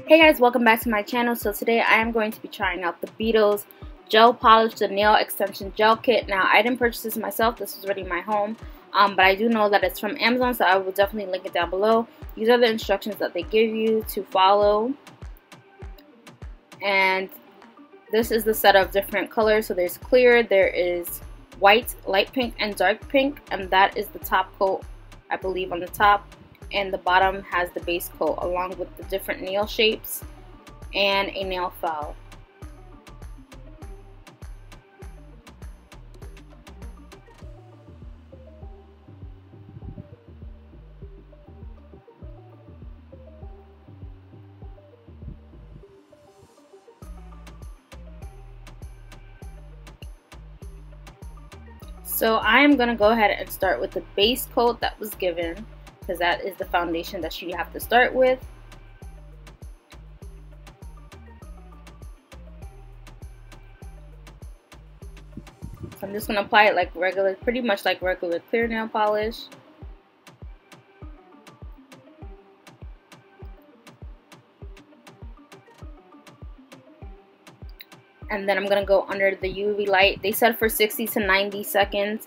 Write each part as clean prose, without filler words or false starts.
Hey guys, welcome back to my channel. So today I am going to be trying out the Beetles Gel Polish the Nail Extension Gel Kit. Now I didn't purchase this myself, this was already in my home, but I do know that it's from Amazon, so I will definitely link it down below. These are the instructions that they give you to follow, and this is the set of different colors. So there's clear, there is white, light pink, and dark pink, and that is the top coat, I believe, on the top. And the bottom has the base coat along with the different nail shapes and a nail file. So I am going to go ahead and start with the base coat that was given, because that is the foundation that you have to start with. So I'm just going to apply it like regular, pretty much like regular clear nail polish. And then I'm going to go under the UV light. They said for 60 to 90 seconds.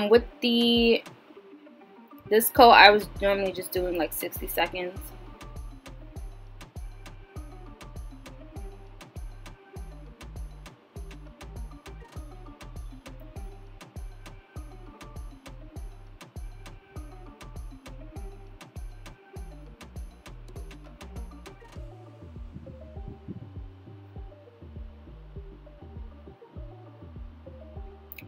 With this coat, I was normally just doing like 60 seconds.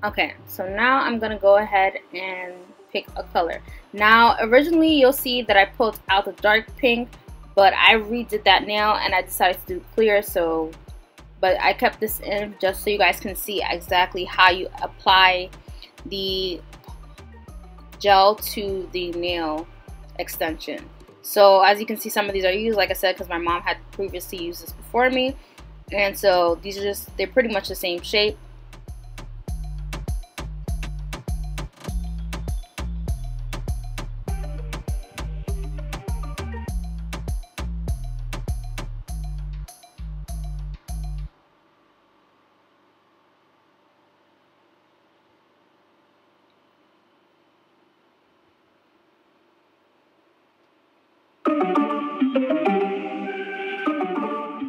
Okay, so now I'm gonna go ahead and pick a color. Now originally you'll see that I pulled out the dark pink, but I redid that nail and I decided to do clear, but I kept this in just so you guys can see exactly how you apply the gel to the nail extension. So as you can see, some of these are used, like I said, because my mom had previously used this before me, and so these are they're pretty much the same shape.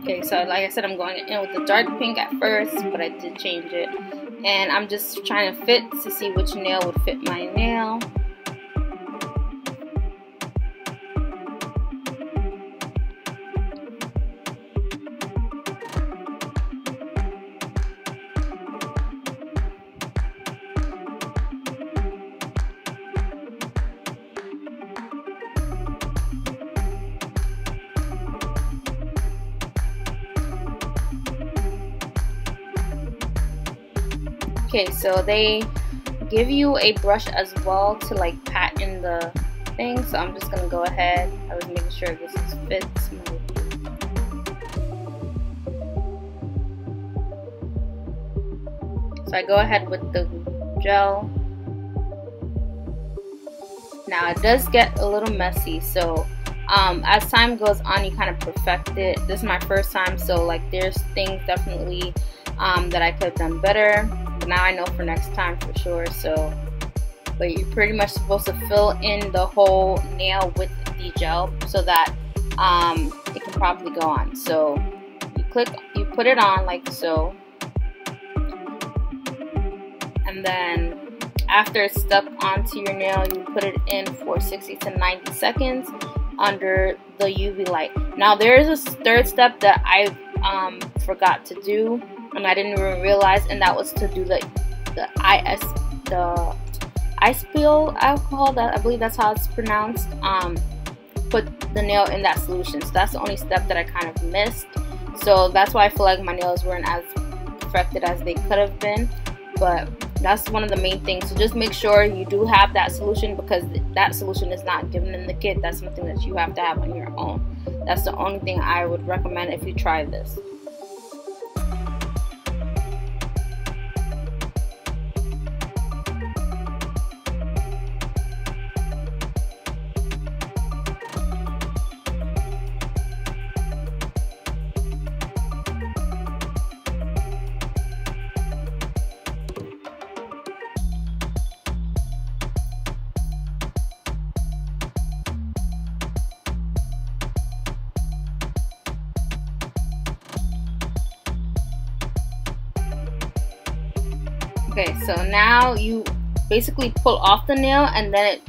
Okay, so like I said, I'm going in with the dark pink at first, but I did change it. And I'm just trying to fit to see which nail would fit my nail. Okay, so they give you a brush as well to like pat in the thing, so I'm just gonna go ahead. I was making sure this fits. So I go ahead with the gel. Now it does get a little messy, so as time goes on you kind of perfect it. This is my first time, so like there's things definitely that I could have done better. Now I know for next time for sure. So, but you're pretty much supposed to fill in the whole nail with the gel so that it can properly go on. So you put it on like so, and then after it's stuck onto your nail, you put it in for 60 to 90 seconds under the UV light. Now there is a third step that I forgot to do, and I didn't even realize, and that was to do the ice peel alcohol. That I believe that's how it's pronounced. Put the nail in that solution. So that's the only step that I kind of missed. So that's why I feel like my nails weren't as perfected as they could have been. But that's one of the main things. So just make sure you do have that solution, because that solution is not given in the kit. That's something that you have to have on your own. That's the only thing I would recommend if you try this. Okay, so now you basically pull off the nail and then it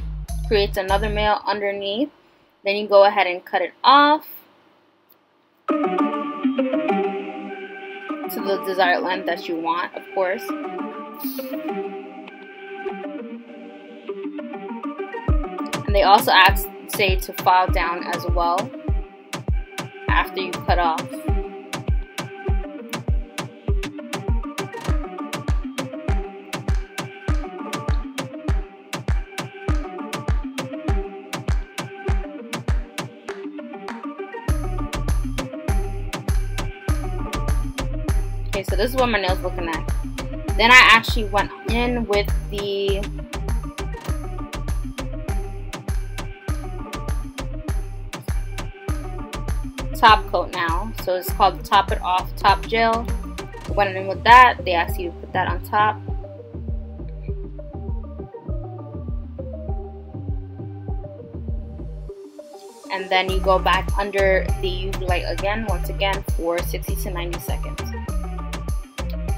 creates another nail underneath. Then you go ahead and cut it off to the desired length that you want, of course. And they also say to file down as well after you cut off. Okay, so this is what my nail's looking at. Then I actually went in with the top coat now. So it's called Top It Off Top Gel. I went in with that. They asked you to put that on top. And then you go back under the UV light again, once again, for 60 to 90 seconds.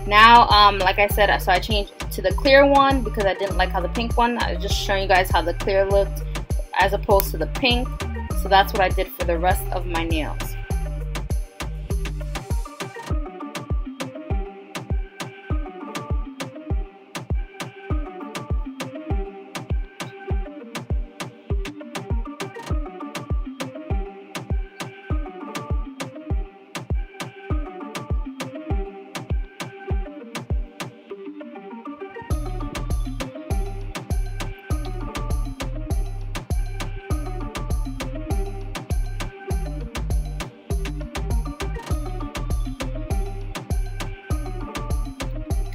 Now, like I said, so I changed to the clear one because I didn't like how the pink one. I was just showing you guys how the clear looked as opposed to the pink. So that's what I did for the rest of my nails.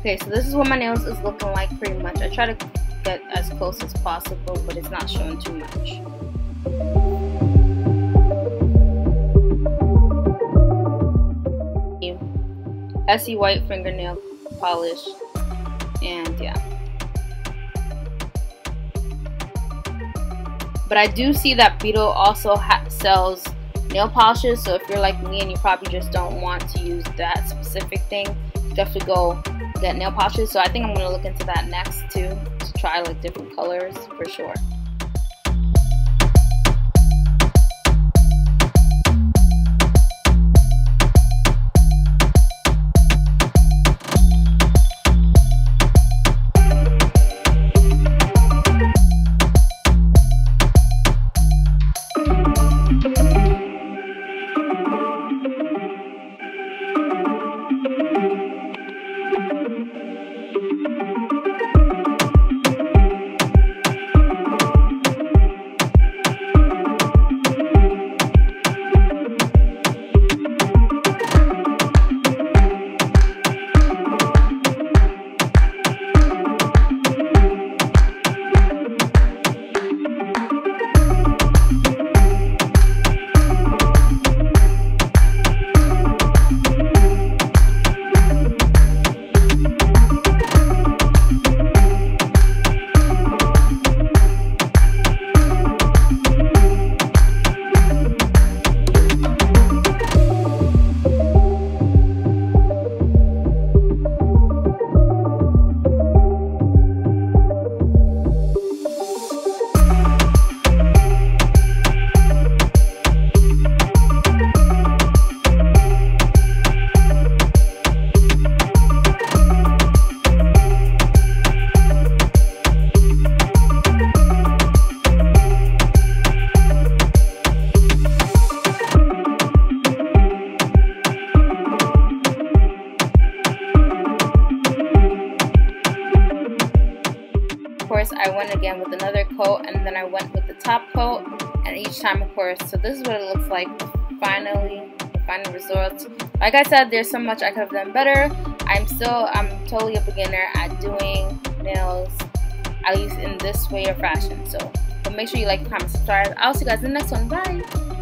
Okay, so this is what my nails is looking like pretty much. I try to get as close as possible, but it's not showing too much. Essie white fingernail polish, and yeah. But I do see that Beetle also sells nail polishes, so if you're like me and you probably just don't want to use that specific thing, you have to go get nail polishes. So I think I'm going to look into that next too, to try like different colors for sure. I went again with another coat, and then I went with the top coat, and each time, of course. So this is what it looks like finally, the final results. Like I said, there's so much I could have done better. I'm totally a beginner at doing nails, at least in this way or fashion. So make sure you like, comment, subscribe. I'll see you guys in the next one. Bye.